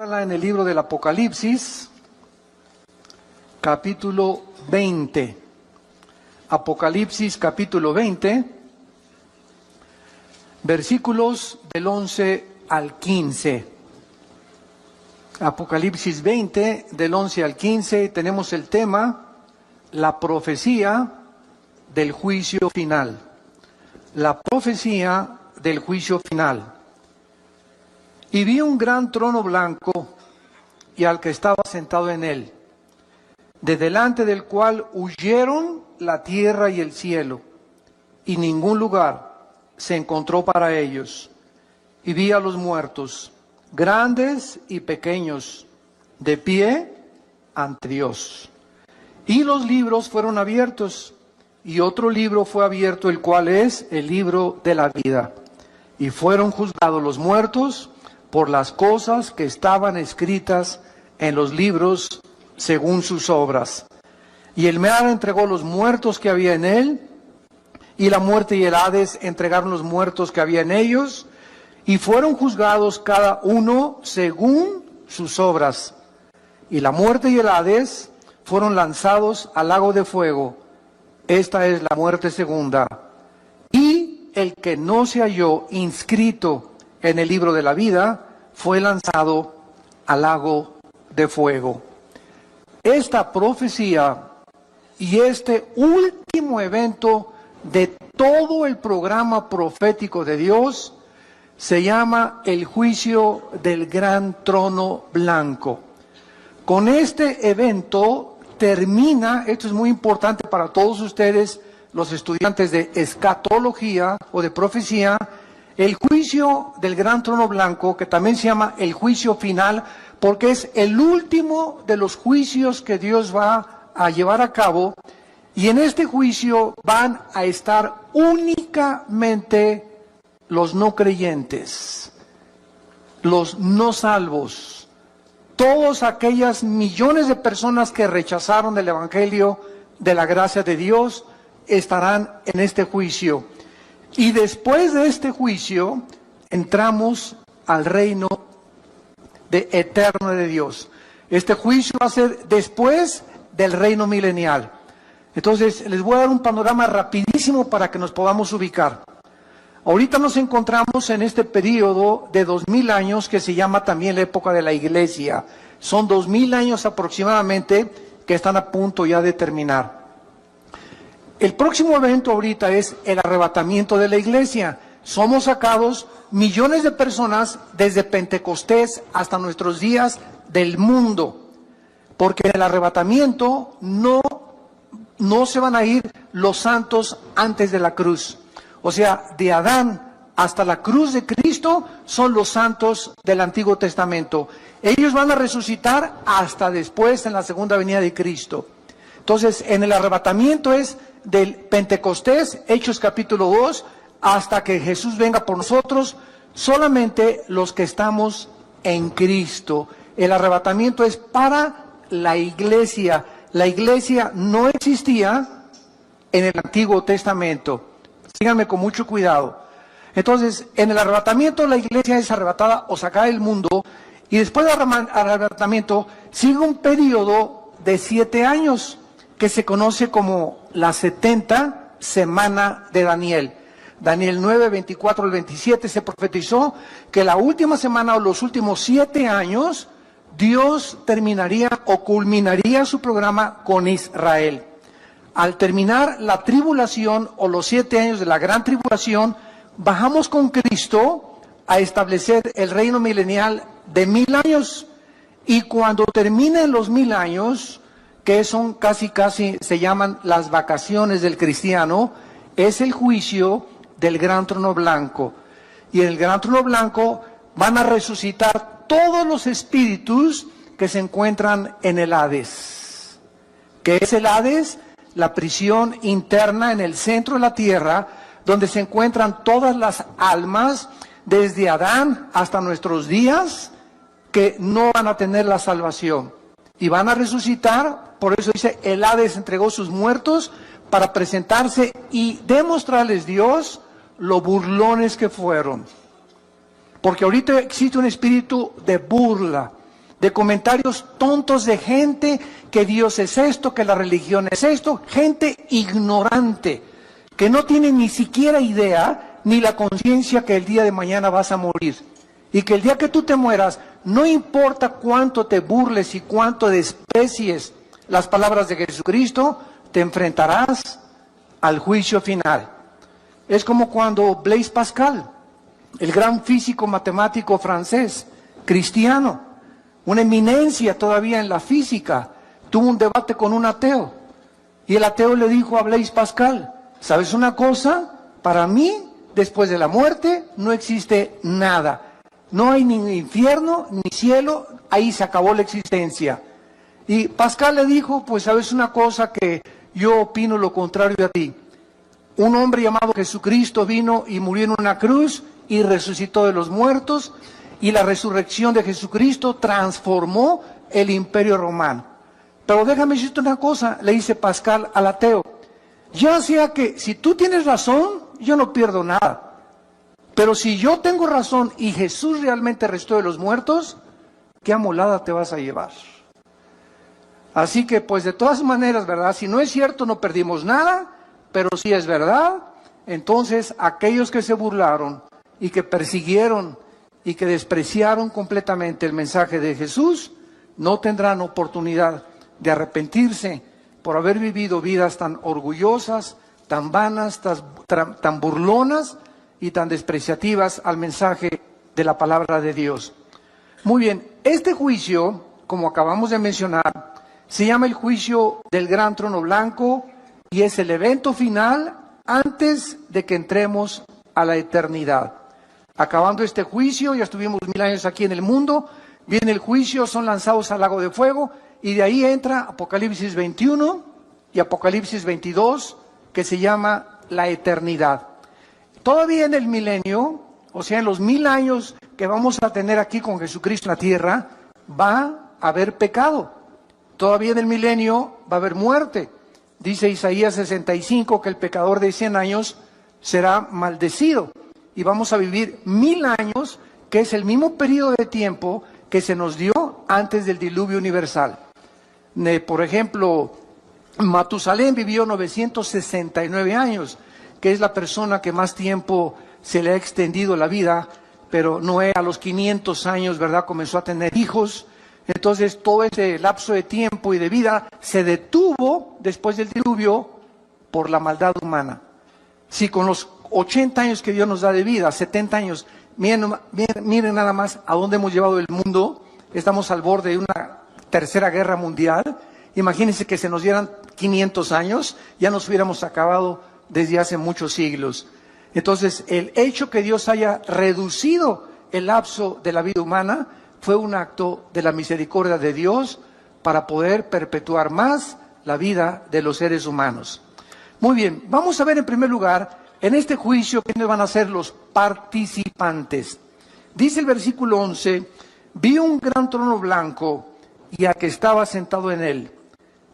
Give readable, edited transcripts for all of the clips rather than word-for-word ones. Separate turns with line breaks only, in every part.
En el libro del Apocalipsis, capítulo 20. Apocalipsis, capítulo 20, versículos del 11 al 15. Apocalipsis 20, del 11 al 15, tenemos el tema, la profecía del juicio final. La profecía del juicio final. Y vi un gran trono blanco y al que estaba sentado en él, de delante del cual huyeron la tierra y el cielo, y ningún lugar se encontró para ellos. Y vi a los muertos, grandes y pequeños, de pie ante Dios. Y los libros fueron abiertos, y otro libro fue abierto, el cual es el libro de la vida. Y fueron juzgados los muertos por las cosas que estaban escritas en los libros según sus obras. Y el mar entregó los muertos que había en él, y la muerte y el Hades entregaron los muertos que había en ellos, y fueron juzgados cada uno según sus obras. Y la muerte y el Hades fueron lanzados al lago de fuego. Esta es la muerte segunda. Y el que no se halló inscrito en el libro de la vida, fue lanzado al lago de fuego. Esta profecía y este último evento de todo el programa profético de Dios se llama el juicio del gran trono blanco. Con este evento termina, esto es muy importante para todos ustedes, los estudiantes de escatología o de profecía, el juicio del gran trono blanco, que también se llama el juicio final, porque es el último de los juicios que Dios va a llevar a cabo. Y en este juicio van a estar únicamente los no creyentes, los no salvos, todas aquellas millones de personas que rechazaron el evangelio de la gracia de Dios estarán en este juicio. Y después de este juicio, entramos al reino eterno de Dios. Este juicio va a ser después del reino milenial. Entonces, les voy a dar un panorama rapidísimo para que nos podamos ubicar. Ahorita nos encontramos en este periodo de 2000 años que se llama también la época de la iglesia. Son 2000 años aproximadamente que están a punto ya de terminar. El próximo evento ahorita es el arrebatamiento de la iglesia. Somos sacados millones de personas desde Pentecostés hasta nuestros días del mundo. Porque en el arrebatamiento no se van a ir los santos antes de la cruz. O sea, de Adán hasta la cruz de Cristo son los santos del Antiguo Testamento. Ellos van a resucitar hasta después en la segunda venida de Cristo. Entonces, en el arrebatamiento es del Pentecostés, Hechos capítulo 2, hasta que Jesús venga por nosotros, solamente los que estamos en Cristo. El arrebatamiento es para la iglesia. La iglesia no existía en el Antiguo Testamento. Síganme con mucho cuidado. Entonces, en el arrebatamiento la iglesia es arrebatada o sacada del mundo, y después del arrebatamiento sigue un periodo de 7 años, que se conoce como la 70 semana de Daniel. Daniel 9, 24 al 27 se profetizó que la última semana o los últimos 7 años, Dios terminaría o culminaría su programa con Israel. Al terminar la tribulación o los 7 años de la gran tribulación, bajamos con Cristo a establecer el reino milenial de 1000 años. Y cuando terminen los 1000 años, que son casi se llaman las vacaciones del cristiano, es el juicio del gran trono blanco. Y en el gran trono blanco van a resucitar todos los espíritus que se encuentran en el Hades. ¿Qué es el Hades? La prisión interna en el centro de la tierra, donde se encuentran todas las almas, desde Adán hasta nuestros días, que no van a tener la salvación. Y van a resucitar. Por eso dice, el Hades entregó sus muertos para presentarse y demostrarles Dios lo burlones que fueron. Porque ahorita existe un espíritu de burla. de comentarios tontos de gente, que Dios es esto, que la religión es esto, gente ignorante, que no tiene ni siquiera idea ni la conciencia que el día de mañana vas a morir. Y que el día que tú te mueras, no importa cuánto te burles y cuánto desprecies las palabras de Jesucristo, te enfrentarás al juicio final. Es como cuando Blaise Pascal, el gran físico matemático francés, cristiano, una eminencia todavía en la física, tuvo un debate con un ateo. Y el ateo le dijo a Blaise Pascal, ¿sabes una cosa? Para mí, después de la muerte, no existe nada. No hay ni infierno, ni cielo, ahí se acabó la existencia. Y Pascal le dijo, pues sabes una cosa, que yo opino lo contrario a ti. Un hombre llamado Jesucristo vino y murió en una cruz y resucitó de los muertos, y la resurrección de Jesucristo transformó el imperio romano. Pero déjame decirte una cosa, le dice Pascal al ateo, ya sea que si tú tienes razón, yo no pierdo nada. Pero si yo tengo razón y Jesús realmente resucitó de los muertos, ¿qué amolada te vas a llevar? Así que pues de todas maneras, ¿verdad? Si no es cierto, no perdimos nada, pero si es verdad, entonces aquellos que se burlaron y que persiguieron y que despreciaron completamente el mensaje de Jesús, no tendrán oportunidad de arrepentirse por haber vivido vidas tan orgullosas, tan vanas, tan burlonas y tan despreciativas al mensaje de la palabra de Dios. Muy bien, este juicio, como acabamos de mencionar, se llama el juicio del gran trono blanco y es el evento final antes de que entremos a la eternidad. Acabando este juicio, ya estuvimos 1000 años aquí en el mundo, viene el juicio, son lanzados al lago de fuego, y de ahí entra Apocalipsis 21 y Apocalipsis 22, que se llama la eternidad. Todavía en el milenio, o sea, en los 1000 años que vamos a tener aquí con Jesucristo en la tierra, va a haber pecado. Todavía en el milenio va a haber muerte. Dice Isaías 65 que el pecador de 100 años será maldecido. Y vamos a vivir 1000 años, que es el mismo periodo de tiempo que se nos dio antes del diluvio universal. Por ejemplo, Matusalén vivió 969 años, que es la persona que más tiempo se le ha extendido la vida, pero Noé a los 500 años, ¿verdad?, comenzó a tener hijos. Entonces todo ese lapso de tiempo y de vida se detuvo después del diluvio por la maldad humana. Si con los 80 años que Dios nos da de vida, 70 años, miren nada más a dónde hemos llevado el mundo, estamos al borde de una tercera guerra mundial. Imagínense que se nos dieran 500 años, ya nos hubiéramos acabado desde hace muchos siglos. Entonces, el hecho que Dios haya reducido el lapso de la vida humana fue un acto de la misericordia de Dios para poder perpetuar más la vida de los seres humanos. Muy bien, vamos a ver en primer lugar, en este juicio, quiénes van a ser los participantes. Dice el versículo 11, vi un gran trono blanco y al que estaba sentado en él,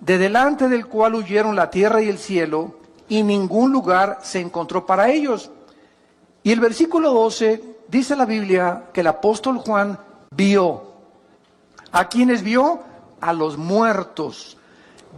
de delante del cual huyeron la tierra y el cielo, y ningún lugar se encontró para ellos. Y el versículo 12, dice la Biblia que el apóstol Juan vio. ¿A quiénes vio? A los muertos,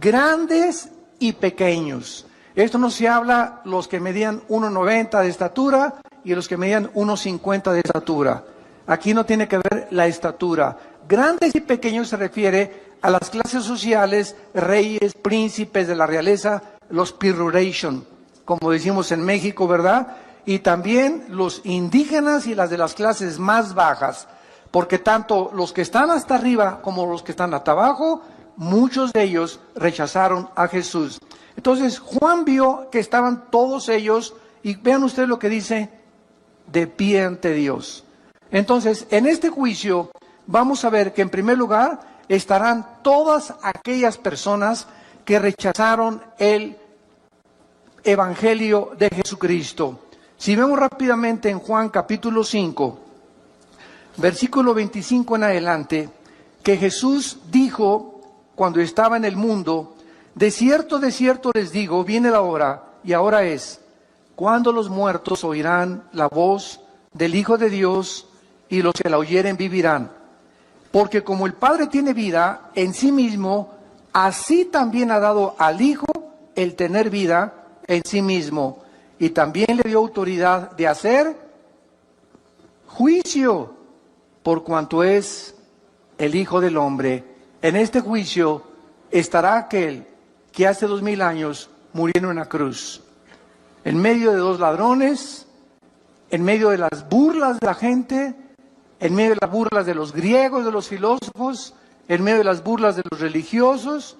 grandes y pequeños. Esto no se habla los que medían 1,90 de estatura y los que medían 1,50 de estatura. Aquí no tiene que ver la estatura. Grandes y pequeños se refiere a las clases sociales, reyes, príncipes de la realeza, los peroration, como decimos en México, ¿verdad? Y también los indígenas y las de las clases más bajas, porque tanto los que están hasta arriba como los que están hasta abajo, muchos de ellos rechazaron a Jesús. Entonces Juan vio que estaban todos ellos, y vean ustedes lo que dice, de pie ante Dios. Entonces, en este juicio vamos a ver que en primer lugar estarán todas aquellas personas que rechazaron el Evangelio de Jesucristo. Si vemos rápidamente en Juan capítulo 5, versículo 25 en adelante, que Jesús dijo cuando estaba en el mundo, de cierto les digo, viene la hora, y ahora es, cuando los muertos oirán la voz del Hijo de Dios, y los que la oyeren vivirán. Porque como el Padre tiene vida en sí mismo, así también ha dado al Hijo el tener vida en sí mismo. Y también le dio autoridad de hacer juicio, por cuanto es el Hijo del Hombre. En este juicio estará aquel que hace 2000 años murió en una cruz, en medio de dos ladrones, en medio de las burlas de la gente, en medio de las burlas de los griegos, de los filósofos, en medio de las burlas de los religiosos,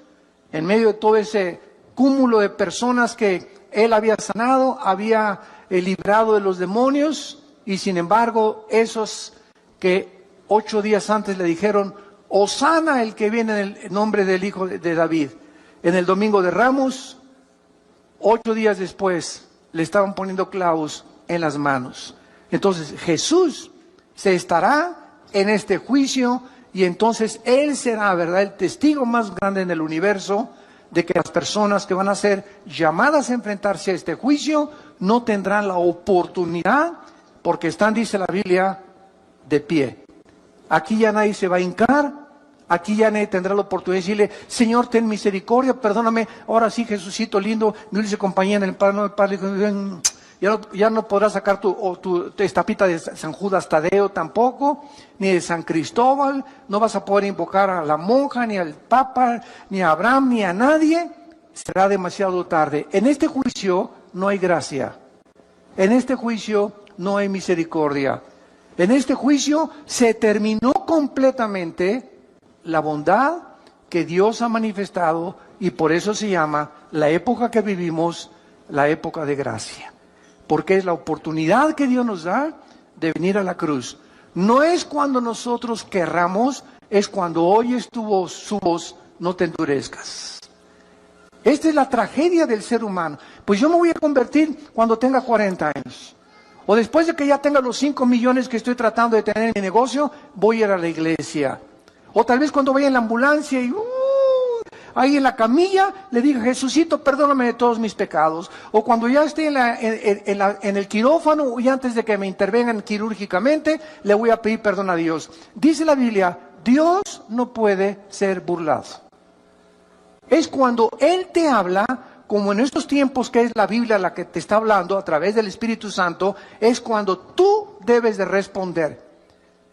en medio de todo ese cúmulo de personas que él había sanado, había librado de los demonios, y sin embargo, esos que 8 días antes le dijeron, Hosana el que viene en el nombre del Hijo de David, en el Domingo de Ramos, 8 días después le estaban poniendo clavos en las manos. Entonces Jesús se estará en este juicio, y entonces Él será, ¿verdad?, el testigo más grande en el universo de que las personas que van a ser llamadas a enfrentarse a este juicio no tendrán la oportunidad, porque están, dice la Biblia, de pie. Aquí ya nadie se va a hincar, aquí ya nadie tendrá la oportunidad de decirle, Señor, ten misericordia, perdóname, ahora sí, Jesucito lindo, mi dulce compañía en el Padre, ya no podrás sacar tu estapita de San Judas Tadeo tampoco, ni de San Cristóbal, no vas a poder invocar a la monja, ni al Papa, ni a Abraham, ni a nadie, será demasiado tarde. En este juicio no hay gracia, en este juicio no hay misericordia, en este juicio se terminó completamente la bondad que Dios ha manifestado, y por eso se llama la época que vivimos, la época de gracia. Porque es la oportunidad que Dios nos da de venir a la cruz. No es cuando nosotros querramos, es cuando oyes su voz, no te endurezcas. Esta es la tragedia del ser humano. Pues yo me voy a convertir cuando tenga 40 años. O después de que ya tenga los 5 millones que estoy tratando de tener en mi negocio, voy a ir a la iglesia. O tal vez cuando vaya en la ambulancia y ahí en la camilla le diga, Jesucito, perdóname de todos mis pecados. O cuando ya esté en el quirófano y antes de que me intervengan quirúrgicamente, le voy a pedir perdón a Dios. Dice la Biblia, Dios no puede ser burlado. Es cuando Él te habla, como en estos tiempos que es la Biblia la que te está hablando a través del Espíritu Santo, es cuando tú debes de responder.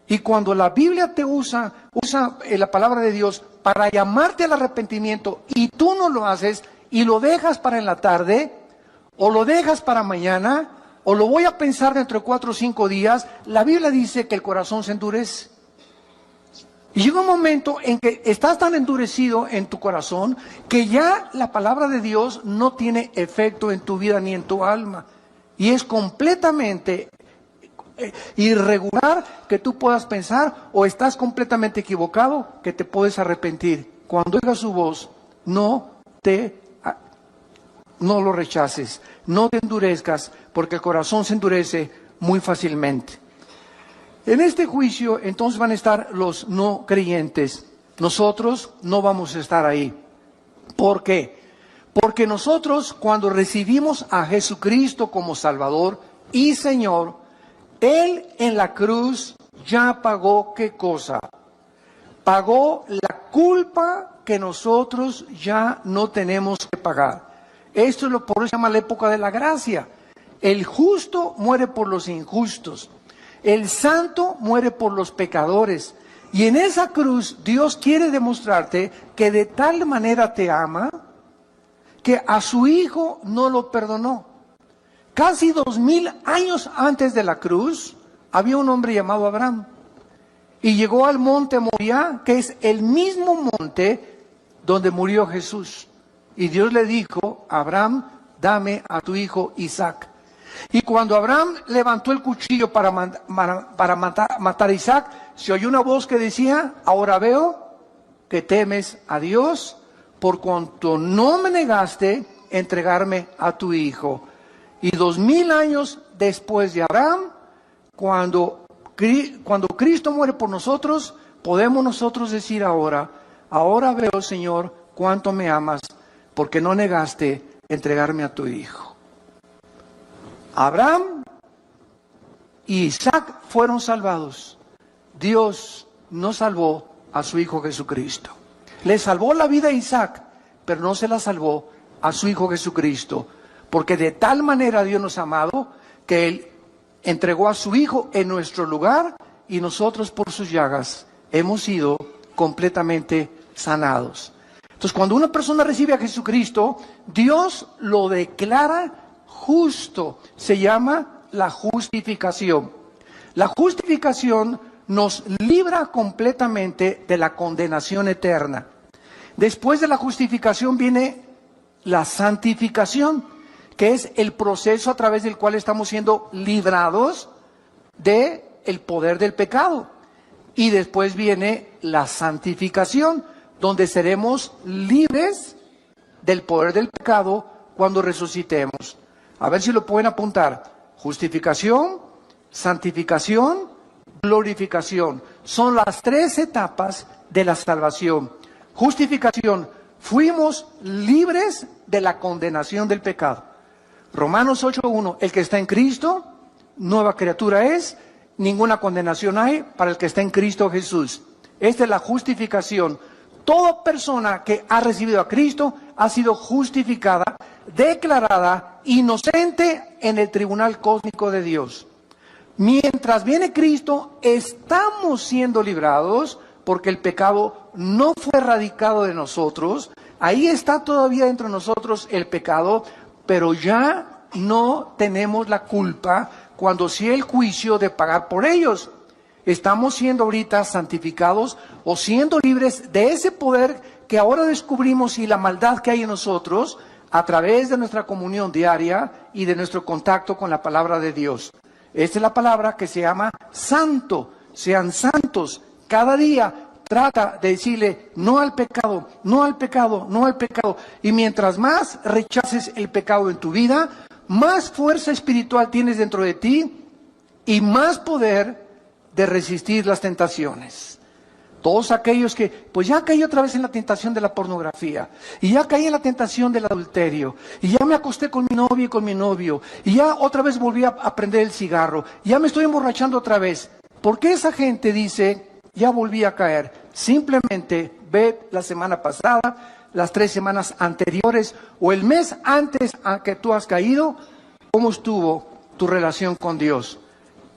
Y cuando la Biblia te usa la palabra de Dios para llamarte al arrepentimiento, y tú no lo haces y lo dejas para en la tarde, o lo dejas para mañana, o lo voy a pensar dentro de 4 o 5 días, la Biblia dice que el corazón se endurece. Y llega un momento en que estás tan endurecido en tu corazón que ya la palabra de Dios no tiene efecto en tu vida ni en tu alma. Y es completamente irregular que tú puedas pensar, o estás completamente equivocado que te puedes arrepentir. Cuando oigas su voz, no lo rechaces, no te endurezcas, porque el corazón se endurece muy fácilmente. En este juicio entonces van a estar los no creyentes. Nosotros no vamos a estar ahí. ¿Por qué? Porque nosotros, cuando recibimos a Jesucristo como Salvador y Señor, Él en la cruz ya pagó, ¿qué cosa? Pagó la culpa que nosotros ya no tenemos que pagar. Esto es por eso se llama la época de la gracia. El justo muere por los injustos. El santo muere por los pecadores. Y en esa cruz Dios quiere demostrarte que de tal manera te ama que a su Hijo no lo perdonó. Casi 2000 años antes de la cruz había un hombre llamado Abraham. Y llegó al monte Moriah, que es el mismo monte donde murió Jesús. Y Dios le dijo, Abraham, dame a tu hijo Isaac. Y cuando Abraham levantó el cuchillo para matar a Isaac, se oyó una voz que decía, ahora veo que temes a Dios, por cuanto no me negaste entregarme a tu hijo. Y 2000 años después de Abraham, cuando Cristo muere por nosotros, podemos nosotros decir ahora veo, Señor, cuánto me amas, porque no negaste entregarme a tu hijo. Abraham y Isaac fueron salvados. Dios no salvó a su Hijo Jesucristo. Le salvó la vida a Isaac, pero no se la salvó a su Hijo Jesucristo, porque de tal manera Dios nos ha amado que Él entregó a su Hijo en nuestro lugar y nosotros por sus llagas hemos sido completamente sanados. Entonces, cuando una persona recibe a Jesucristo, Dios lo declara justo. Se llama la justificación. La justificación nos libra completamente de la condenación eterna. Después de la justificación viene la santificación, que es el proceso a través del cual estamos siendo librados del poder del pecado. Y después viene la santificación, donde seremos libres del poder del pecado cuando resucitemos. A ver si lo pueden apuntar. Justificación, santificación, glorificación. Son las 3 etapas de la salvación. Justificación, fuimos libres de la condenación del pecado. Romanos 8:1, el que está en Cristo, nueva criatura es, ninguna condenación hay para el que está en Cristo Jesús. Esta es la justificación. Toda persona que ha recibido a Cristo ha sido justificada, declarada inocente en el tribunal cósmico de Dios. Mientras viene Cristo, estamos siendo librados porque el pecado no fue erradicado de nosotros. Ahí está todavía dentro de nosotros el pecado, pero ya no tenemos la culpa cuando sí el juicio de pagar por ellos. Estamos siendo ahorita santificados o siendo libres de ese poder que ahora descubrimos y la maldad que hay en nosotros a través de nuestra comunión diaria y de nuestro contacto con la palabra de Dios. Esta es la palabra que se llama santo. Sean santos. Cada día trata de decirle no al pecado, no al pecado, no al pecado. Y mientras más rechaces el pecado en tu vida, más fuerza espiritual tienes dentro de ti y más poder de resistir las tentaciones. Todos aquellos que, pues ya caí otra vez en la tentación de la pornografía, y ya caí en la tentación del adulterio, y ya me acosté con mi novia y con mi novio, y ya otra vez volví a prender el cigarro, y ya me estoy emborrachando otra vez. ¿Por qué esa gente dice, ya volví a caer? Simplemente ve la semana pasada, las 3 semanas anteriores, o el mes antes a que tú has caído, cómo estuvo tu relación con Dios.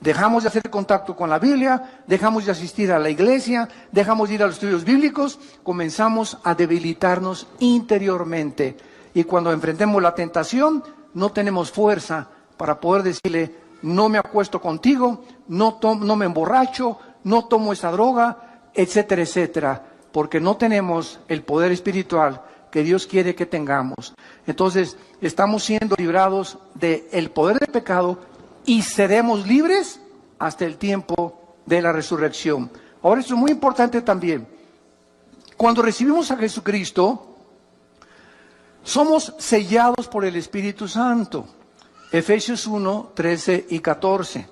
Dejamos de hacer contacto con la Biblia, dejamos de asistir a la iglesia, dejamos de ir a los estudios bíblicos, comenzamos a debilitarnos interiormente. Y cuando enfrentemos la tentación, no tenemos fuerza para poder decirle, no me acuesto contigo, no me emborracho, no tomo esa droga, etcétera, etcétera, porque no tenemos el poder espiritual que Dios quiere que tengamos. Entonces, estamos siendo librados del poder del pecado y seremos libres hasta el tiempo de la resurrección. Ahora, esto es muy importante también. Cuando recibimos a Jesucristo, somos sellados por el Espíritu Santo. Efesios 1, 13 y 14.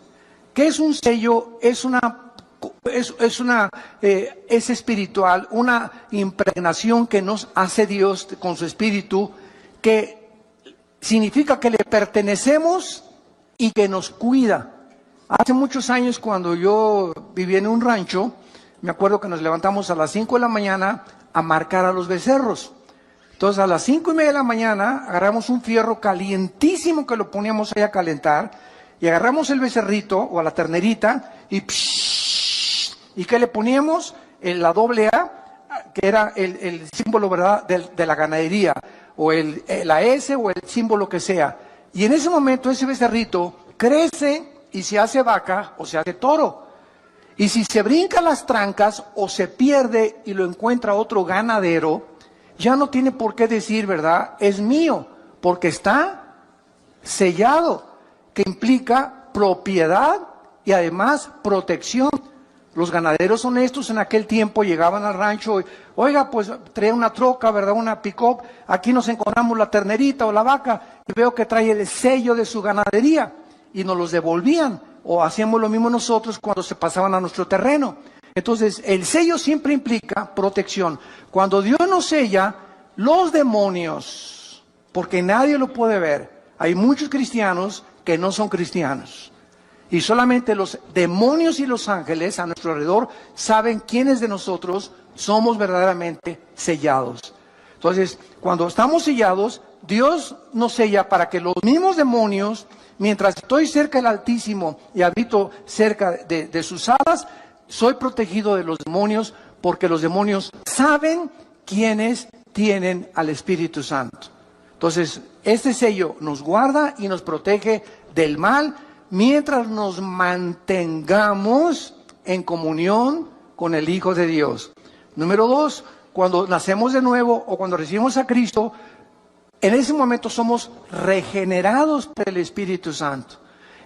¿Qué es un sello? Es espiritual, una impregnación que nos hace Dios con su Espíritu, que significa que le pertenecemos y que nos cuida. Hace muchos años, cuando yo vivía en un rancho, me acuerdo que nos levantamos a las 5 de la mañana a marcar a los becerros. Entonces, a las 5:30 de la mañana, agarramos un fierro calientísimo que lo poníamos ahí a calentar, y agarramos el becerrito o a la ternerita, y ¿qué le poníamos? La doble A, que era el símbolo, ¿verdad?, de la ganadería, o la S, o el símbolo que sea. Y en ese momento ese becerrito crece y se hace vaca o se hace toro. Y si se brinca las trancas o se pierde y lo encuentra otro ganadero, ya no tiene por qué decir, ¿verdad?, es mío, porque está sellado, que implica propiedad y además protección. Los ganaderos honestos en aquel tiempo llegaban al rancho y, oiga, pues traía una troca, ¿verdad?, una pick-up, aquí nos encontramos la ternerita o la vaca, y veo que trae el sello de su ganadería, y nos los devolvían, o hacíamos lo mismo nosotros cuando se pasaban a nuestro terreno. Entonces, el sello siempre implica protección. Cuando Dios nos sella, los demonios, porque nadie lo puede ver, hay muchos cristianos que no son cristianos, Y solamente los demonios y los ángeles a nuestro alrededor saben quiénes de nosotros somos verdaderamente sellados. Entonces, cuando estamos sellados, Dios nos sella para que los mismos demonios, mientras estoy cerca del Altísimo y habito cerca de sus alas, soy protegido de los demonios, porque los demonios saben quiénes tienen al Espíritu Santo. Entonces, este sello nos guarda y nos protege del mal mientras nos mantengamos en comunión con el Hijo de Dios. Número 2, cuando nacemos de nuevo o cuando recibimos a Cristo, en ese momento somos regenerados por el Espíritu Santo.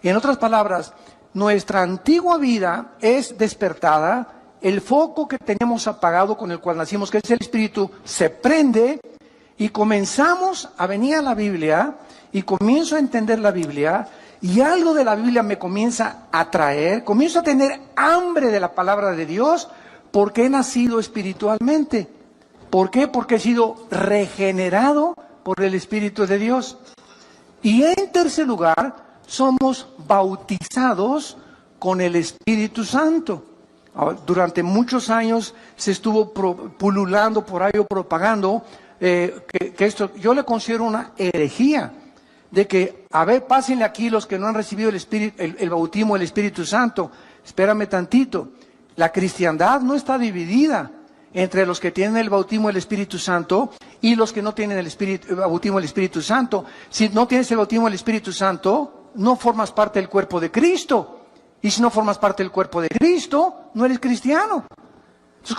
En otras palabras, nuestra antigua vida es despertada, el foco que teníamos apagado con el cual nacimos, que es el Espíritu, se prende y comenzamos a venir a la Biblia y comienzo a entender la Biblia y algo de la Biblia me comienza a atraer, comienzo a tener hambre de la palabra de Dios porque he nacido espiritualmente. ¿Por qué? Porque he sido regenerado por el Espíritu de Dios. Y en tercer lugar, somos bautizados con el Espíritu Santo. Durante muchos años se estuvo pululando por ahí o propagando que esto yo le considero una herejía, de que, a ver, pásenle aquí los que no han recibido el bautismo del Espíritu Santo. Espérame tantito, la cristiandad no está dividida entre los que tienen el bautismo del Espíritu Santo y los que no tienen el bautismo del Espíritu Santo. Si no tienes el bautismo del Espíritu Santo, no formas parte del cuerpo de Cristo. Y si no formas parte del cuerpo de Cristo, no eres cristiano. Entonces,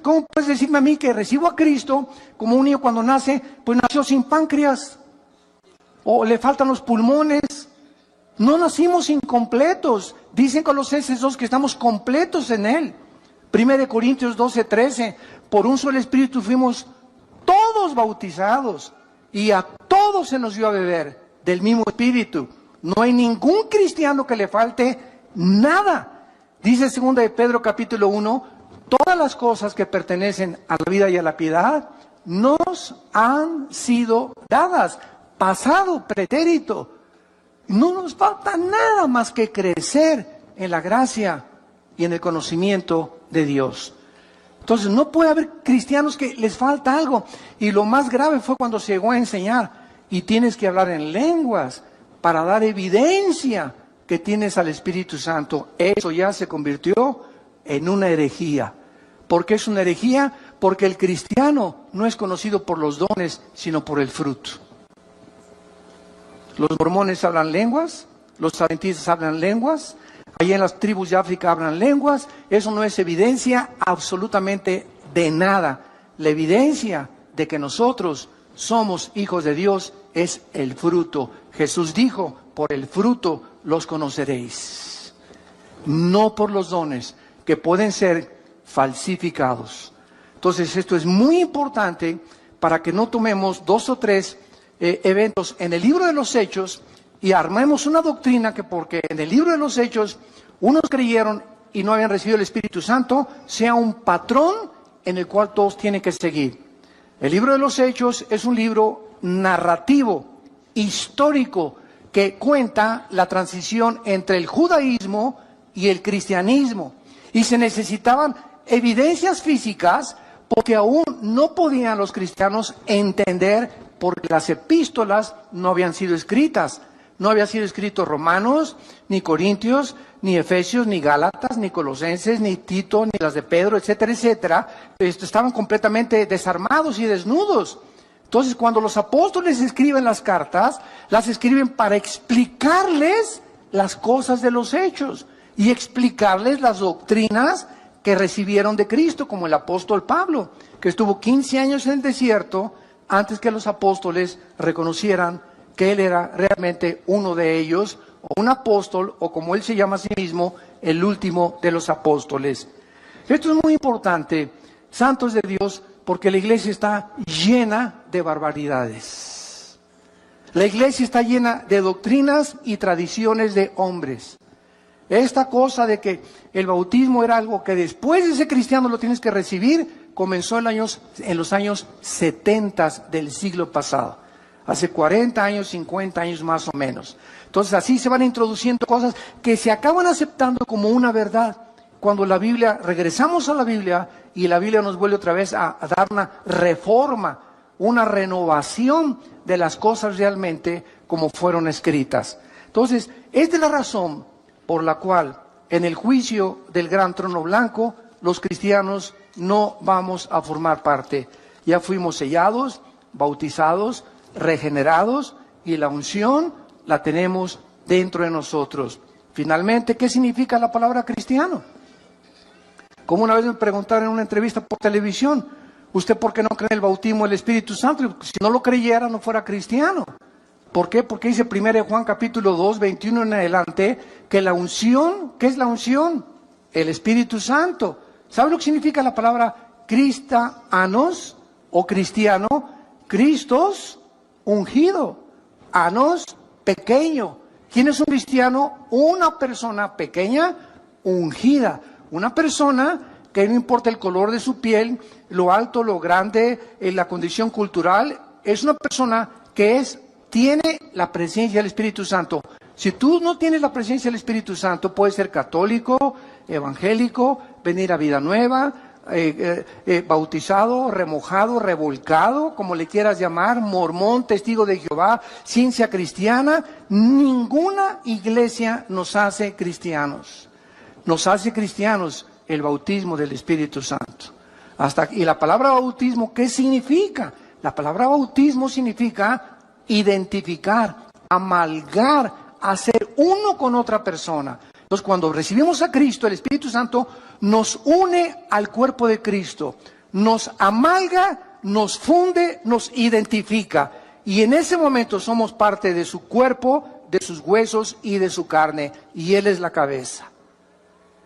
¿cómo puedes decirme a mí que recibo a Cristo como un niño cuando nace, pues nació sin páncreas? O le faltan los pulmones. No nacimos incompletos. Dicen Colosenses 2 que estamos completos en Él. 1 Corintios 12:13, por un solo Espíritu fuimos todos bautizados y a todos se nos dio a beber del mismo Espíritu. No hay ningún cristiano que le falte nada. Dice 2 de Pedro capítulo 1, todas las cosas que pertenecen a la vida y a la piedad nos han sido dadas, pasado, pretérito. No nos falta nada más que crecer en la gracia y en el conocimiento de Dios. Entonces no puede haber cristianos que les falta algo. Y lo más grave fue cuando se llegó a enseñar y tienes que hablar en lenguas para dar evidencia que tienes al Espíritu Santo. Eso ya se convirtió en una herejía. ¿Por qué es una herejía? Porque el cristiano no es conocido por los dones, sino por el fruto. Los mormones hablan lenguas, los adventistas hablan lenguas, allá en las tribus de África hablan lenguas. Eso no es evidencia absolutamente de nada. La evidencia de que nosotros somos hijos de Dios es el fruto. Jesús dijo, por el fruto los conoceréis. No por los dones que pueden ser falsificados. Entonces esto es muy importante para que no tomemos 2 o 3 eventos en el libro de los Hechos y armemos una doctrina que porque en el libro de los Hechos unos creyeron y no habían recibido el Espíritu Santo, sea un patrón en el cual todos tienen que seguir. El libro de los Hechos es un libro narrativo, histórico, que cuenta la transición entre el judaísmo y el cristianismo. Y se necesitaban evidencias físicas porque aún no podían los cristianos entender porque las epístolas no habían sido escritas. No había sido escrito Romanos, ni Corintios, ni Efesios, ni Gálatas, ni Colosenses, ni Tito, ni las de Pedro, etcétera, etcétera. Estaban completamente desarmados y desnudos. Entonces, cuando los apóstoles escriben las cartas, las escriben para explicarles las cosas de los hechos y explicarles las doctrinas que recibieron de Cristo, como el apóstol Pablo, que estuvo 15 años en el desierto antes que los apóstoles reconocieran que él era realmente uno de ellos, o un apóstol, o como él se llama a sí mismo, el último de los apóstoles. Esto es muy importante, santos de Dios, porque la iglesia está llena de barbaridades. La iglesia está llena de doctrinas y tradiciones de hombres. Esta cosa de que el bautismo era algo que después de ser cristiano lo tienes que recibir, comenzó en los años 70 del siglo pasado. hace 40 años, 50 años más o menos. Entonces así se van introduciendo cosas que se acaban aceptando como una verdad. Cuando la Biblia, regresamos a la Biblia y la Biblia nos vuelve otra vez a dar una reforma, una renovación de las cosas realmente como fueron escritas. Entonces, esta es la razón por la cual en el juicio del gran trono blanco, los cristianos no vamos a formar parte. Ya fuimos sellados, bautizados, regenerados y la unción la tenemos dentro de nosotros. Finalmente, ¿qué significa la palabra cristiano? Como una vez me preguntaron en una entrevista por televisión, ¿usted por qué no cree en el bautismo del Espíritu Santo? Si no lo creyera, no fuera cristiano. ¿Por qué? Porque dice 1 Juan capítulo 2, 21 en adelante, que la unción, ¿qué es la unción? El Espíritu Santo. ¿Sabe lo que significa la palabra cristianos o cristiano? Cristos, ungido. Anos, pequeño. ¿Quién es un cristiano? Una persona pequeña, ungida. Una persona que no importa el color de su piel, lo alto, lo grande, la condición cultural, es una persona que tiene la presencia del Espíritu Santo. Si tú no tienes la presencia del Espíritu Santo, puedes ser católico, evangélico, venir a Vida Nueva, bautizado, remojado, revolcado, como le quieras llamar, mormón, testigo de Jehová, ciencia cristiana. Ninguna iglesia nos hace cristianos. Nos hace cristianos el bautismo del Espíritu Santo. Y la palabra bautismo, ¿qué significa? La palabra bautismo significa identificar, amalgar, hacer uno con otra persona. Entonces, cuando recibimos a Cristo, el Espíritu Santo nos une al cuerpo de Cristo, nos amalga, nos funde, nos identifica. Y en ese momento somos parte de su cuerpo, de sus huesos y de su carne. Y Él es la cabeza.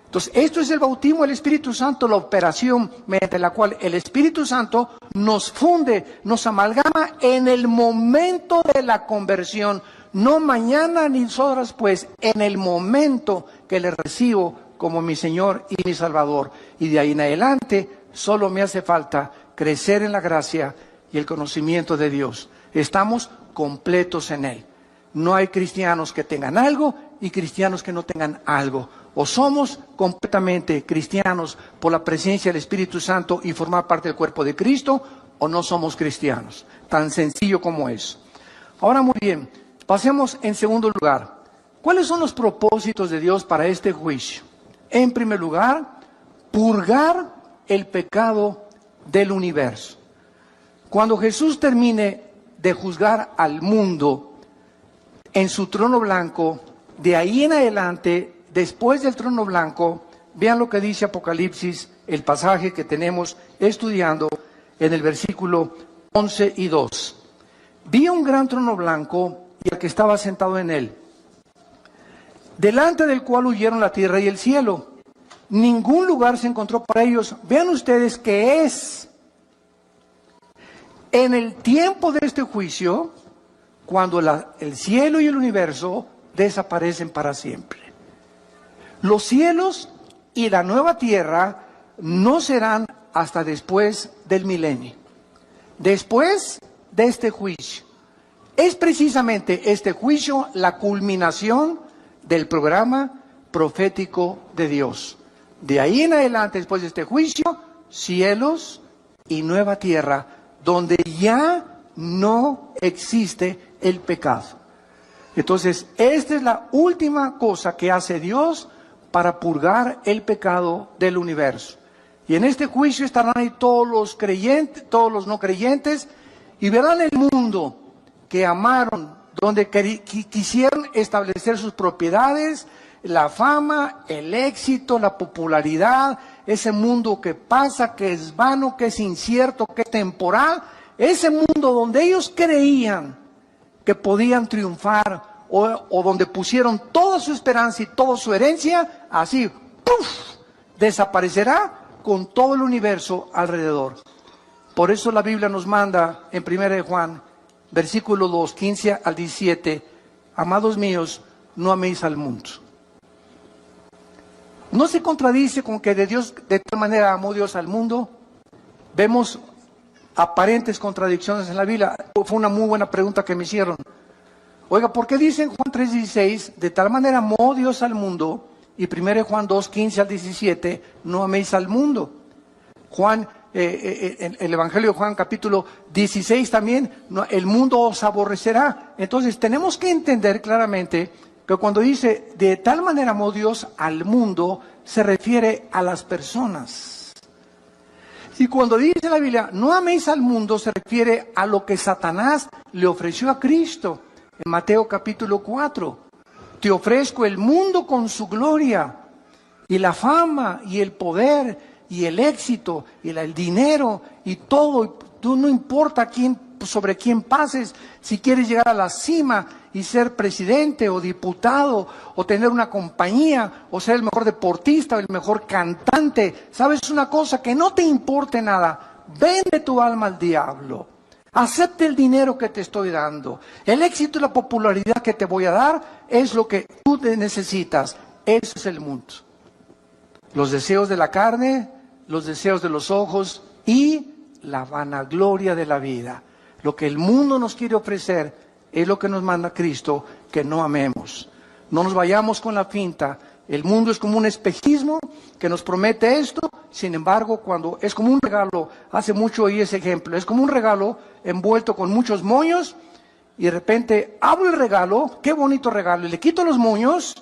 Entonces, esto es el bautismo del Espíritu Santo, la operación mediante la cual el Espíritu Santo nos funde, nos amalgama en el momento de la conversión. No mañana ni horas después, en el momento que le recibo como mi Señor y mi Salvador. Y de ahí en adelante, solo me hace falta crecer en la gracia y el conocimiento de Dios. Estamos completos en Él. No hay cristianos que tengan algo y cristianos que no tengan algo. O somos completamente cristianos por la presencia del Espíritu Santo y formar parte del cuerpo de Cristo, o no somos cristianos. Tan sencillo como eso. Ahora muy bien, pasemos en segundo lugar. ¿Cuáles son los propósitos de Dios para este juicio? En primer lugar, purgar el pecado del universo. Cuando Jesús termine de juzgar al mundo en su trono blanco, de ahí en adelante, después del trono blanco, vean lo que dice Apocalipsis, el pasaje que tenemos estudiando en el versículo 11 y 2. Vi un gran trono blanco y al que estaba sentado en él, delante del cual huyeron la tierra y el cielo. Ningún lugar se encontró para ellos. Vean ustedes que es en el tiempo de este juicio, cuando el cielo y el universo desaparecen para siempre. Los cielos y la nueva tierra no serán hasta después del milenio, después de este juicio. Es precisamente este juicio la culminación del programa profético de Dios. De ahí en adelante, después de este juicio, cielos y nueva tierra, donde ya no existe el pecado. Entonces, esta es la última cosa que hace Dios para purgar el pecado del universo. Y en este juicio estarán ahí todos los creyentes, todos los no creyentes, y verán el mundo que amaron, donde quisieron establecer sus propiedades, la fama, el éxito, la popularidad, ese mundo que pasa, que es vano, que es incierto, que es temporal, ese mundo donde ellos creían que podían triunfar o donde pusieron toda su esperanza y toda su herencia, así, ¡puf!, desaparecerá con todo el universo alrededor. Por eso la Biblia nos manda en 1 Juan, versículo 2, 15 al 17, amados míos, no améis al mundo. ¿No se contradice con que de tal manera amó Dios al mundo? Vemos aparentes contradicciones en la Biblia? Fue una muy buena pregunta que me hicieron. Oiga, ¿por qué dice en Juan 3:16, de tal manera amó Dios al mundo, y 1 Juan 2:15 al 17, no améis al mundo? Juan, el Evangelio de Juan capítulo 16 también, no, el mundo os aborrecerá. Entonces tenemos que entender claramente que cuando dice de tal manera amó Dios al mundo, se refiere a las personas. Y cuando dice la Biblia, no améis al mundo, se refiere a lo que Satanás le ofreció a Cristo. En Mateo capítulo 4, te ofrezco el mundo con su gloria, y la fama, y el poder, y el éxito, y el dinero, y todo. Tú no importa sobre quién pases, si quieres llegar a la cima y ser presidente o diputado, o tener una compañía, o ser el mejor deportista, o el mejor cantante. ¿Sabes una cosa? Que no te importe nada. Vende tu alma al diablo. Acepte el dinero que te estoy dando. El éxito y la popularidad que te voy a dar es lo que tú necesitas. Eso es el mundo. Los deseos de la carne, los deseos de los ojos y la vanagloria de la vida. Lo que el mundo nos quiere ofrecer es lo que nos manda Cristo, que no amemos. No nos vayamos con la finta. El mundo es como un espejismo que nos promete esto, sin embargo, cuando es como un regalo, hace mucho oí ese ejemplo, es como un regalo envuelto con muchos moños, y de repente abro el regalo, qué bonito regalo, y le quito los moños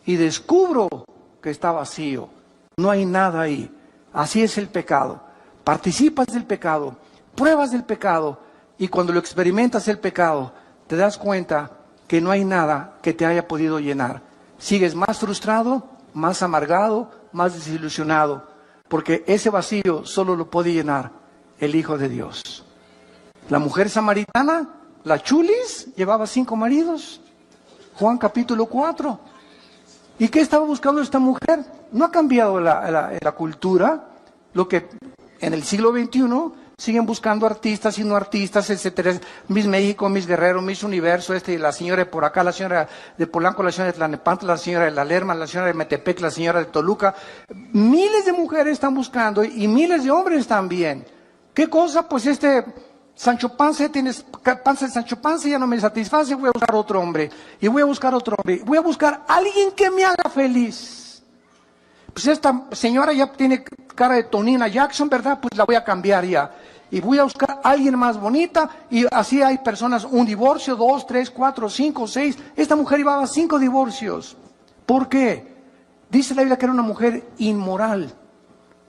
y descubro que está vacío, no hay nada ahí. Así es el pecado. Participas del pecado, pruebas del pecado, y cuando lo experimentas el pecado, te das cuenta que no hay nada que te haya podido llenar. Sigues más frustrado, más amargado, más desilusionado, porque ese vacío solo lo puede llenar el Hijo de Dios. La mujer samaritana, la chulis, llevaba 5 maridos. Juan capítulo 4. ¿Y qué estaba buscando esta mujer? No ha cambiado la cultura, lo que en el siglo XXI siguen buscando artistas y no artistas, etcétera. Miss México, Miss Guerrero, Miss Universo, la señora de por acá, la señora de Polanco, la señora de Tlalnepantla, la señora de La Lerma, la señora de Metepec, la señora de Toluca. Miles de mujeres están buscando y miles de hombres también. ¿Qué cosa? Pues Sancho Panza, tienes panza de Sancho Panza, ya no me satisface, voy a buscar otro hombre. Y voy a buscar otro hombre. Voy a buscar a alguien que me haga feliz. Pues esta señora ya tiene cara de Tonina Jackson, ¿verdad? Pues la voy a cambiar ya. Y voy a buscar a alguien más bonita, y así hay personas, un divorcio, 2, 3, 4, 5, 6. Esta mujer llevaba 5 divorcios. ¿Por qué? Dice la Biblia que era una mujer inmoral.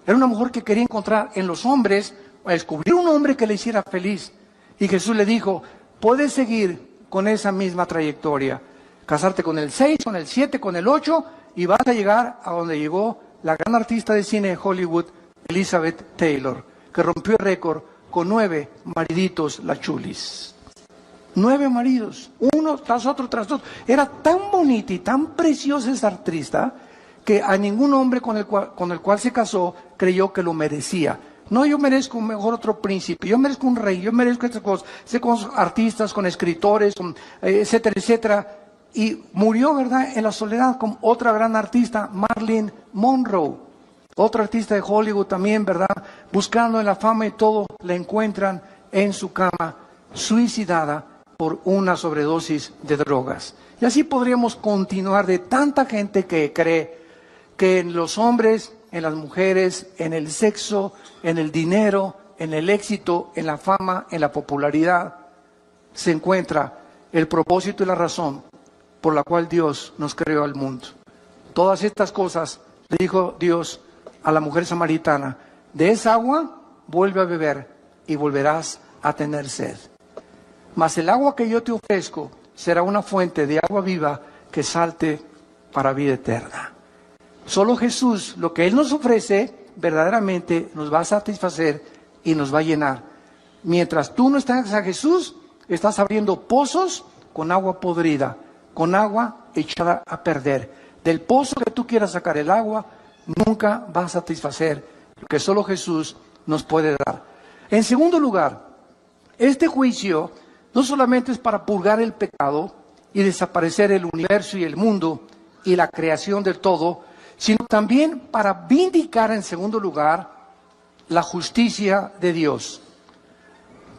Era una mujer que quería encontrar en los hombres, descubrir un hombre que le hiciera feliz. Y Jesús le dijo, puedes seguir con esa misma trayectoria. Casarte con el 6, con el 7, con el 8, y vas a llegar a donde llegó la gran artista de cine de Hollywood, Elizabeth Taylor, que rompió el récord con 9 mariditos, la chulis. 9 maridos, uno tras otro, tras otro. Era tan bonita y tan preciosa esa artista que a ningún hombre con el cual se casó creyó que lo merecía. No, yo merezco mejor otro príncipe, yo merezco un rey, yo merezco estas cosas. Sé con artistas, con escritores, etcétera, etcétera. Y murió, ¿verdad?, en la soledad con otra gran artista, Marilyn Monroe. Otra artista de Hollywood también, ¿verdad? Buscando en la fama y todo, la encuentran en su cama, suicidada por una sobredosis de drogas. Y así podríamos continuar de tanta gente que cree que en los hombres, en las mujeres, en el sexo, en el dinero, en el éxito, en la fama, en la popularidad, se encuentra el propósito y la razón por la cual Dios nos creó al mundo. Todas estas cosas le dijo Dios a la mujer samaritana: de esa agua vuelve a beber y volverás a tener sed. Mas el agua que yo te ofrezco será una fuente de agua viva que salte para vida eterna. Solo Jesús, lo que Él nos ofrece, verdaderamente nos va a satisfacer y nos va a llenar. Mientras tú no estás a Jesús, estás abriendo pozos con agua podrida, con agua echada a perder. Del pozo que tú quieras sacar el agua, nunca va a satisfacer lo que solo Jesús nos puede dar. En segundo lugar, este juicio no solamente es para purgar el pecado y desaparecer el universo y el mundo y la creación del todo, sino también para vindicar, en segundo lugar, la justicia de Dios.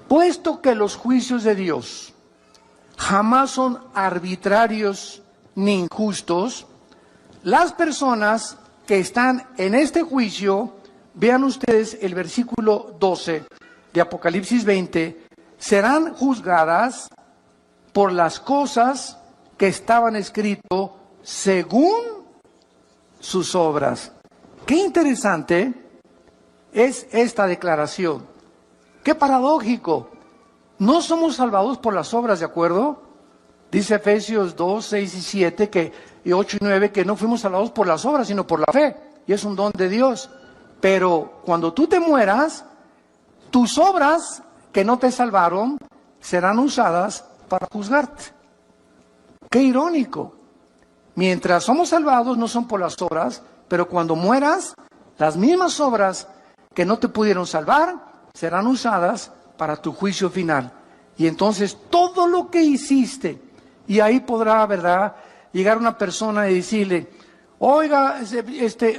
puesto que los juicios de Dios jamás son arbitrarios ni injustos, las personas que están en este juicio, vean ustedes el versículo 12 de Apocalipsis 20, serán juzgadas por las cosas que estaban escritas según sus obras. Qué interesante es esta declaración. Qué paradójico. No somos salvados por las obras, ¿de acuerdo? Dice Efesios 2, 6 y 7, y 8 y 9, que no fuimos salvados por las obras, sino por la fe. Y es un don de Dios. Pero cuando tú te mueras, tus obras que no te salvaron serán usadas para juzgarte. Qué irónico. Mientras somos salvados no son por las obras, pero cuando mueras, las mismas obras que no te pudieron salvar serán usadas para tu juicio final. Y entonces todo lo que hiciste, y ahí podrá, ¿verdad?, llegar una persona y decirle: oiga,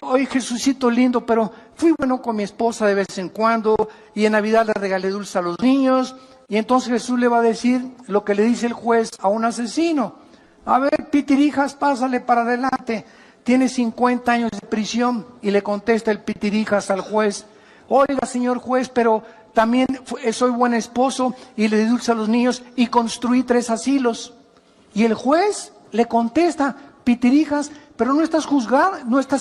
oye, Jesucito lindo, pero fui bueno con mi esposa de vez en cuando, y en Navidad le regalé dulces a los niños. Y entonces Jesús le va a decir lo que le dice el juez a un asesino: a ver, pitirijas, pásale para adelante, tiene 50 años de prisión. Y le contesta el pitirijas al juez: oiga, señor juez, pero también soy buen esposo y le di dulce a los niños y construí 3 asilos. Y el juez le contesta: pitirijas, pero no estás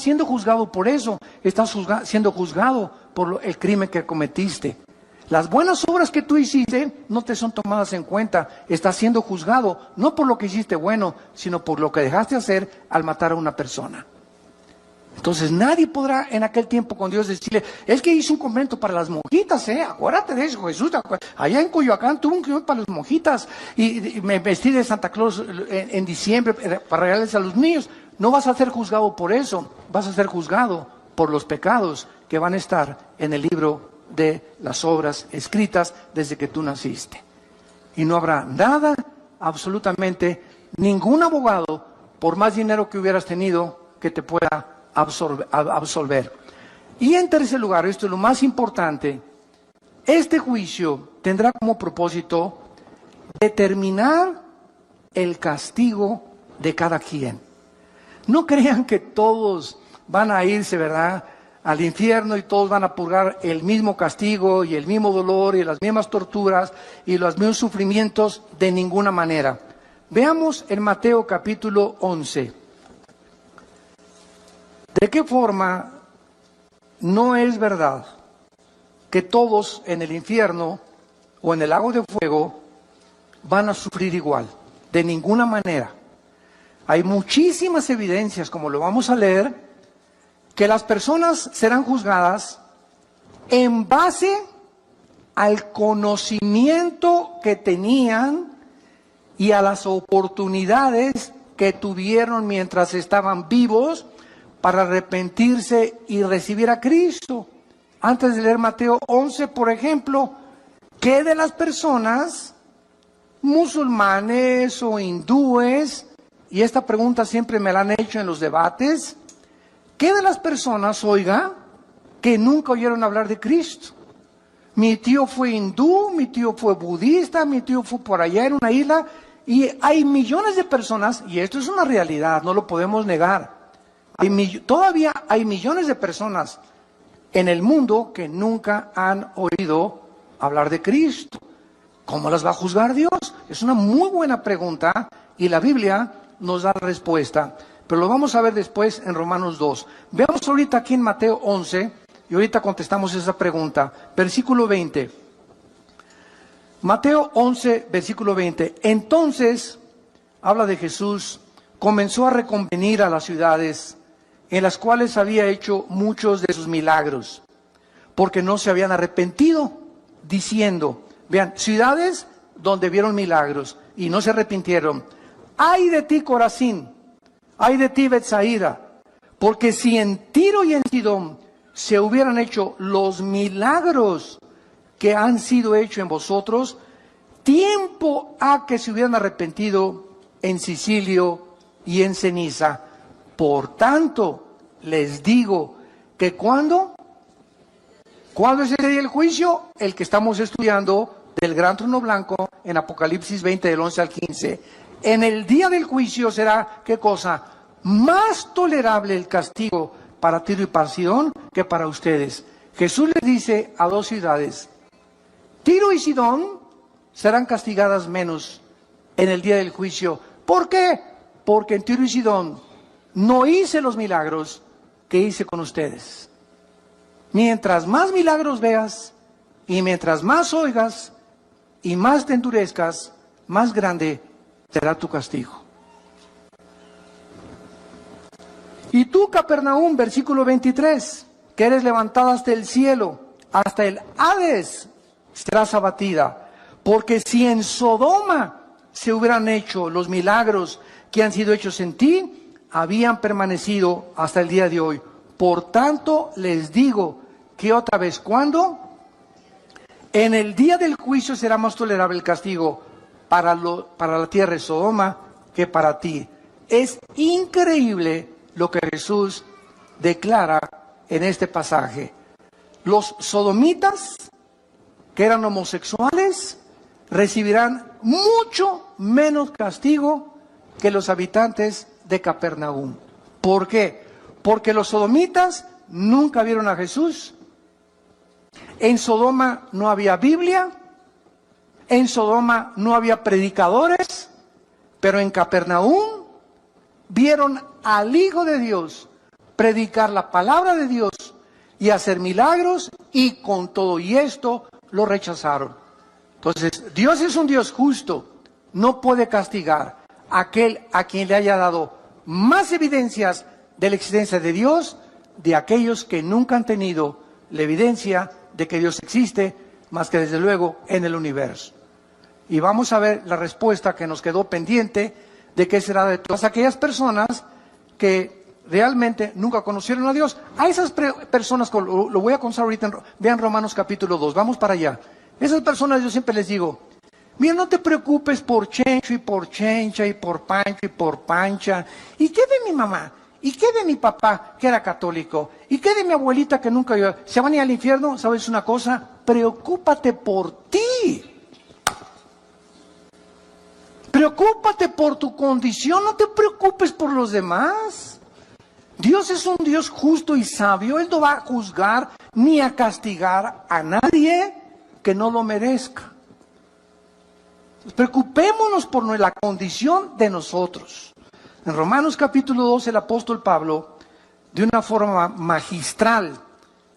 siendo juzgado por eso, estás siendo juzgado por el crimen que cometiste. Las buenas obras que tú hiciste no te son tomadas en cuenta, estás siendo juzgado no por lo que hiciste bueno, sino por lo que dejaste hacer al matar a una persona. Entonces nadie podrá en aquel tiempo con Dios decirle: es que hice un convento para las monjitas, acuérdate de eso, Jesús, allá en Coyoacán tuve un convento para las monjitas, y me vestí de Santa Claus en diciembre para regalarles a los niños. No vas a ser juzgado por eso, vas a ser juzgado por los pecados que van a estar en el libro de las obras escritas desde que tú naciste. Y no habrá nada, absolutamente ningún abogado, por más dinero que hubieras tenido, que te pueda absolver. Y en tercer lugar, esto es lo más importante, este juicio tendrá como propósito determinar el castigo de cada quien. No crean que todos van a irse, ¿verdad?, al infierno y todos van a purgar el mismo castigo y el mismo dolor y las mismas torturas y los mismos sufrimientos, de ninguna manera. Veamos en Mateo capítulo 11. ¿De qué forma no es verdad que todos en el infierno o en el lago de fuego van a sufrir igual? De ninguna manera. Hay muchísimas evidencias, como lo vamos a leer, que las personas serán juzgadas en base al conocimiento que tenían y a las oportunidades que tuvieron mientras estaban vivos para arrepentirse y recibir a Cristo. Antes de leer Mateo 11, por ejemplo, ¿qué de las personas musulmanes o hindúes? Y esta pregunta siempre me la han hecho en los debates. ¿Qué de las personas, oiga, que nunca oyeron hablar de Cristo? Mi tío fue hindú, mi tío fue budista, mi tío fue por allá en una isla, y hay millones de personas, y esto es una realidad, no lo podemos negar. Todavía hay millones de personas en el mundo que nunca han oído hablar de Cristo. ¿Cómo las va a juzgar Dios? Es una muy buena pregunta, y la Biblia nos da la respuesta. Pero lo vamos a ver después en Romanos 2. Veamos ahorita aquí en Mateo 11, y ahorita contestamos esa pregunta. Versículo 20. Mateo 11, versículo 20. Entonces, habla de Jesús, comenzó a reconvenir a las ciudades en las cuales había hecho muchos de sus milagros, porque no se habían arrepentido, diciendo, vean, ciudades donde vieron milagros y no se arrepintieron. ¡Ay de ti, Corazín! ¡Ay de ti, Betsaida! Porque si en Tiro y en Sidón se hubieran hecho los milagros que han sido hechos en vosotros, tiempo ha que se hubieran arrepentido en Sicilio y en ceniza. Por tanto, les digo que ¿cuándo es el día del juicio? El que estamos estudiando del gran trono blanco en Apocalipsis 20 del 11 al 15. En el día del juicio será, ¿qué cosa? Más tolerable el castigo para Tiro y para Sidón que para ustedes. Jesús les dice a dos ciudades, Tiro y Sidón serán castigadas menos en el día del juicio. ¿Por qué? Porque en Tiro y Sidón no hice los milagros que hice con ustedes. Mientras más milagros veas y mientras más oigas y más te endurezcas, más grande será tu castigo. Y tú, Capernaum, versículo 23, que eres levantada hasta el cielo, hasta el Hades, serás abatida. Porque si en Sodoma se hubieran hecho los milagros que han sido hechos en ti, habían permanecido hasta el día de hoy. Por tanto, les digo que otra vez, ¿cuándo? En el día del juicio será más tolerable el castigo para la tierra de Sodoma que para ti. Es increíble lo que Jesús declara en este pasaje. Los sodomitas, que eran homosexuales, recibirán mucho menos castigo que los habitantes de Capernaum. ¿Por qué? Porque los sodomitas nunca vieron a Jesús. En Sodoma no había Biblia, en Sodoma no había predicadores, pero en Capernaum vieron al Hijo de Dios predicar la palabra de Dios y hacer milagros, y con todo y esto lo rechazaron. Entonces, Dios es un Dios justo, no puede castigar a aquel a quien le haya dado más evidencias de la existencia de Dios, de aquellos que nunca han tenido la evidencia de que Dios existe, más que desde luego en el universo. Y vamos a ver la respuesta que nos quedó pendiente de qué será de todas aquellas personas que realmente nunca conocieron a Dios. A esas personas, lo voy a contar ahorita, vean Romanos capítulo 2, vamos para allá. Esas personas yo siempre les digo, mira, no te preocupes por Chencho y por Chencha y por Pancho y por Pancha. ¿Y qué de mi mamá? ¿Y qué de mi papá, que era católico? ¿Y qué de mi abuelita, que nunca iba? ¿Se van a ir al infierno? ¿Sabes una cosa? Preocúpate por ti. Preocúpate por tu condición, no te preocupes por los demás. Dios es un Dios justo y sabio. Él no va a juzgar ni a castigar a nadie que no lo merezca. Preocupémonos por la condición de nosotros. En Romanos capítulo 2, el apóstol Pablo, de una forma magistral,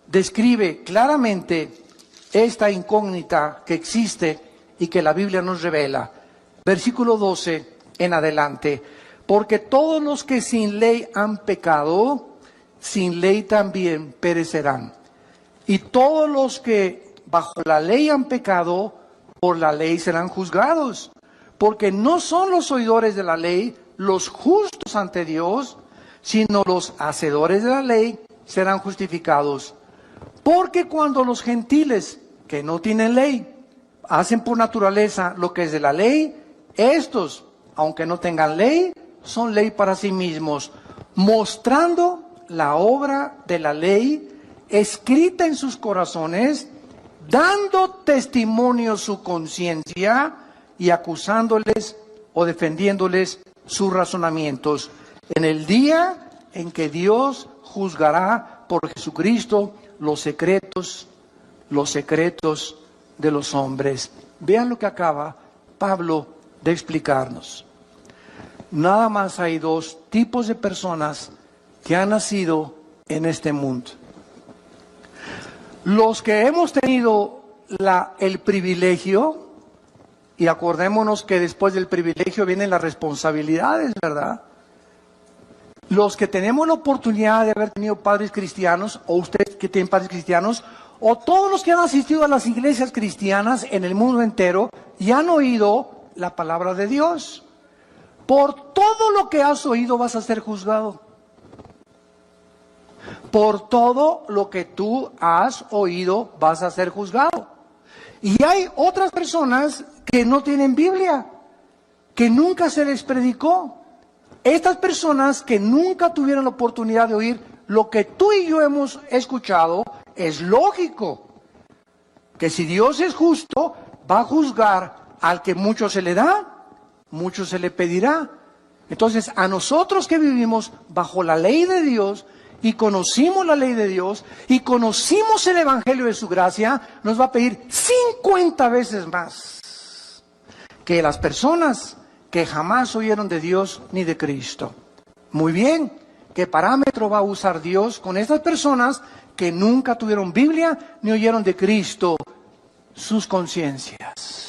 describe claramente esta incógnita que existe y que la Biblia nos revela. Versículo 12 en adelante. Porque todos los que sin ley han pecado, sin ley también perecerán. Y todos los que bajo la ley han pecado, por la ley serán juzgados. Porque no son los oidores de la ley los justos ante Dios, sino los hacedores de la ley serán justificados. Porque cuando los gentiles que no tienen ley hacen por naturaleza lo que es de la ley, estos, aunque no tengan ley, son ley para sí mismos, mostrando la obra de la ley escrita en sus corazones, dando testimonio su conciencia y acusándoles o defendiéndoles sus razonamientos, en el día en que Dios juzgará por Jesucristo los secretos de los hombres. Vean lo que acaba Pablo de explicarnos. Nada más hay dos tipos de personas que han nacido en este mundo. Los que hemos tenido el privilegio, y acordémonos que después del privilegio vienen las responsabilidades, ¿verdad? Los que tenemos la oportunidad de haber tenido padres cristianos, o ustedes que tienen padres cristianos, o todos los que han asistido a las iglesias cristianas en el mundo entero y han oído la palabra de Dios. Por todo lo que has oído vas a ser juzgado. Por todo lo que tú has oído vas a ser juzgado. Y hay otras personas que no tienen Biblia, que nunca se les predicó. Estas personas que nunca tuvieron la oportunidad de oír lo que tú y yo hemos escuchado, es lógico que si Dios es justo, va a juzgar al que mucho se le da, mucho se le pedirá. Entonces, a nosotros que vivimos bajo la ley de Dios y conocimos la ley de Dios y conocimos el Evangelio de su gracia, nos va a pedir 50 veces más que las personas que jamás oyeron de Dios ni de Cristo. Muy bien, ¿qué parámetro va a usar Dios con estas personas que nunca tuvieron Biblia ni oyeron de Cristo? Sus conciencias.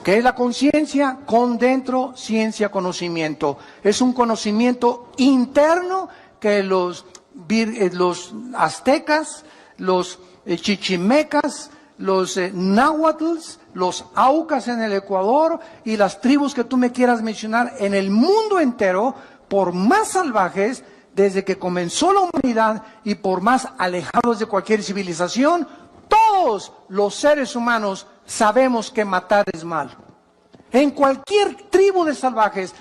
¿Qué es la conciencia? Con dentro, ciencia, conocimiento. Es un conocimiento interno que los aztecas, los chichimecas, los náhuatls, los aucas en el Ecuador y las tribus que tú me quieras mencionar en el mundo entero, por más salvajes desde que comenzó la humanidad y por más alejados de cualquier civilización, todos los seres humanos sabemos que matar es mal. En cualquier tribu de salvajes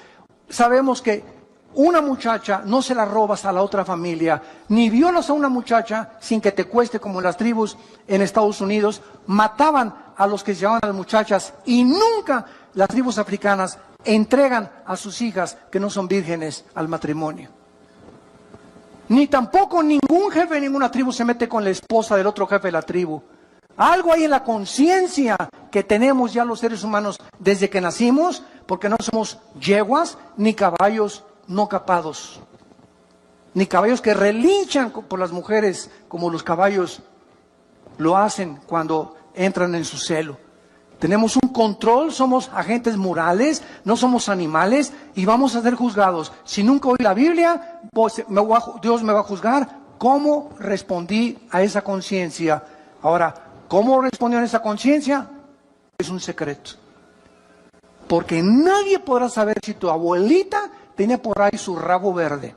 sabemos que una muchacha no se la robas a la otra familia, ni violas a una muchacha sin que te cueste, como en las tribus en Estados Unidos, mataban a los que se llevaban a las muchachas, y nunca las tribus africanas entregan a sus hijas que no son vírgenes al matrimonio. Ni tampoco ningún jefe de ninguna tribu se mete con la esposa del otro jefe de la tribu. Algo hay en la conciencia que tenemos ya los seres humanos desde que nacimos, porque no somos yeguas ni caballos no capados, ni caballos que relinchan por las mujeres como los caballos lo hacen cuando entran en su celo. Tenemos un control, somos agentes morales, no somos animales y vamos a ser juzgados. Si nunca oí la Biblia, pues Dios me va a juzgar cómo respondí a esa conciencia. Ahora, ¿cómo respondió en esa conciencia? Es un secreto. Porque nadie podrá saber si tu abuelita tenía por ahí su rabo verde.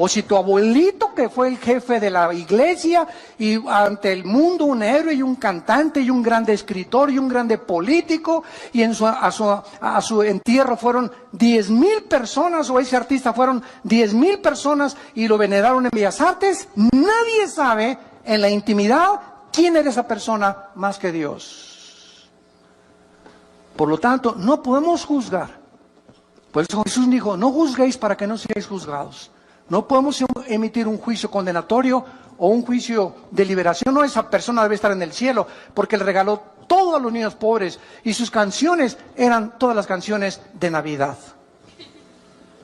O si tu abuelito, que fue el jefe de la iglesia y ante el mundo un héroe y un cantante y un grande escritor y un grande político, y a su entierro fueron 10,000 personas, o ese artista fueron 10,000 personas y lo veneraron en Bellas Artes, nadie sabe en la intimidad quién era esa persona más que Dios. Por lo tanto, no podemos juzgar. Por eso Jesús dijo, no juzguéis para que no seáis juzgados. No podemos emitir un juicio condenatorio o un juicio de liberación. No, esa persona debe estar en el cielo porque Él regaló todo a los niños pobres y sus canciones eran todas las canciones de Navidad.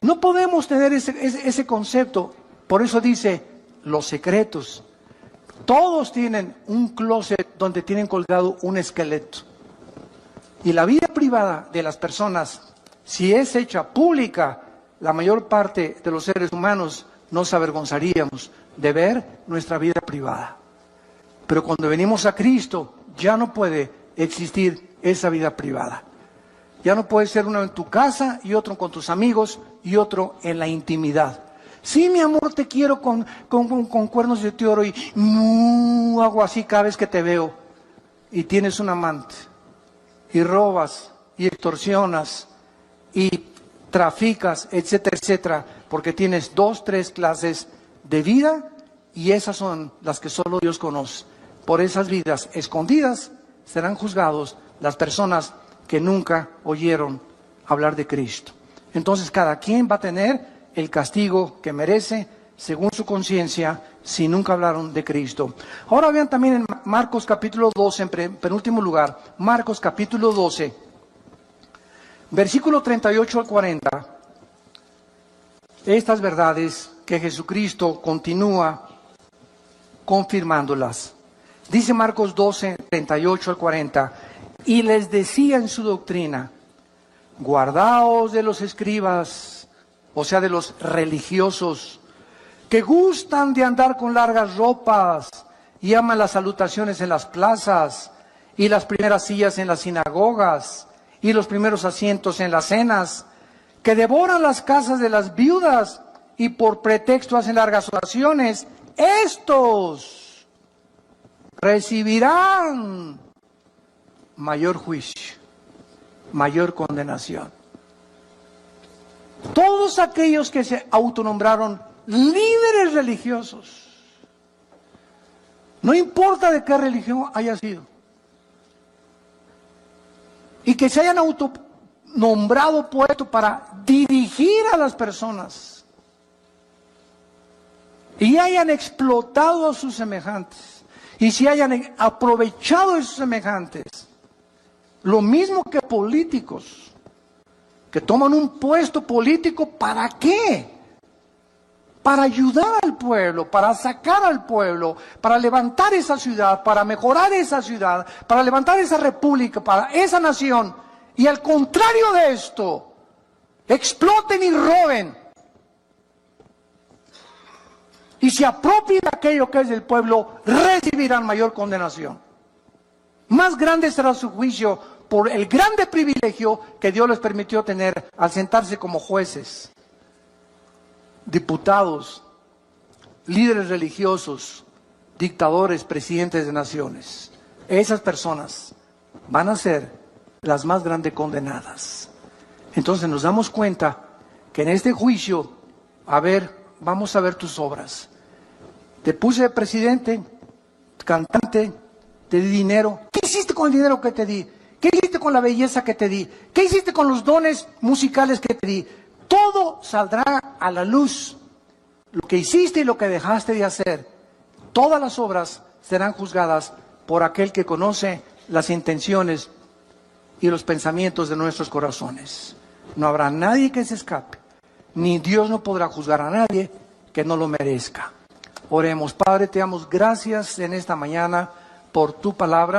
No podemos tener ese concepto. Por eso dice, los secretos. Todos tienen un closet donde tienen colgado un esqueleto. Y la vida privada de las personas, si es hecha pública, la mayor parte de los seres humanos nos avergonzaríamos de ver nuestra vida privada. Pero cuando venimos a Cristo, ya no puede existir esa vida privada. Ya no puede ser uno en tu casa y otro con tus amigos y otro en la intimidad. Sí, mi amor, te quiero con cuernos de oro y hago así cada vez que te veo. Y tienes un amante. Y robas y extorsionas y traficas, etcétera, etcétera, porque tienes 2, 3 clases de vida y esas son las que solo Dios conoce. Por esas vidas escondidas serán juzgados las personas que nunca oyeron hablar de Cristo. Entonces cada quien va a tener el castigo que merece según su conciencia si nunca hablaron de Cristo. Ahora vean también en Marcos capítulo 12, en penúltimo lugar, Marcos capítulo 12. Versículo 38 al 40, estas verdades que Jesucristo continúa confirmándolas. Dice Marcos 12, 38 al 40, y les decía en su doctrina, guardaos de los escribas, o sea, de los religiosos, que gustan de andar con largas ropas y aman las salutaciones en las plazas y las primeras sillas en las sinagogas y los primeros asientos en las cenas, que devoran las casas de las viudas y por pretexto hacen largas oraciones. Estos recibirán mayor juicio, mayor condenación. Todos aquellos que se autonombraron líderes religiosos, no importa de qué religión haya sido, y que se hayan autonombrado puesto para dirigir a las personas y hayan explotado a sus semejantes y se hayan aprovechado de sus semejantes, lo mismo que políticos que toman un puesto político, ¿para qué? Para ayudar al pueblo, para sacar al pueblo, para levantar esa ciudad, para mejorar esa ciudad, para levantar esa república, para esa nación. Y al contrario de esto, exploten y roben. Y se apropien de aquello que es del pueblo, recibirán mayor condenación. Más grande será su juicio por el grande privilegio que Dios les permitió tener al sentarse como jueces, diputados, líderes religiosos, dictadores, presidentes de naciones. Esas personas van a ser las más grandes condenadas. Entonces nos damos cuenta que en este juicio, vamos a ver tus obras. Te puse presidente, cantante, te di dinero. ¿Qué hiciste con el dinero que te di? ¿Qué hiciste con la belleza que te di? ¿Qué hiciste con los dones musicales que te di? Todo saldrá a la luz. Lo que hiciste y lo que dejaste de hacer. Todas las obras serán juzgadas por aquel que conoce las intenciones y los pensamientos de nuestros corazones. No habrá nadie que se escape. Ni Dios no podrá juzgar a nadie que no lo merezca. Oremos. Padre, te damos gracias en esta mañana por tu palabra.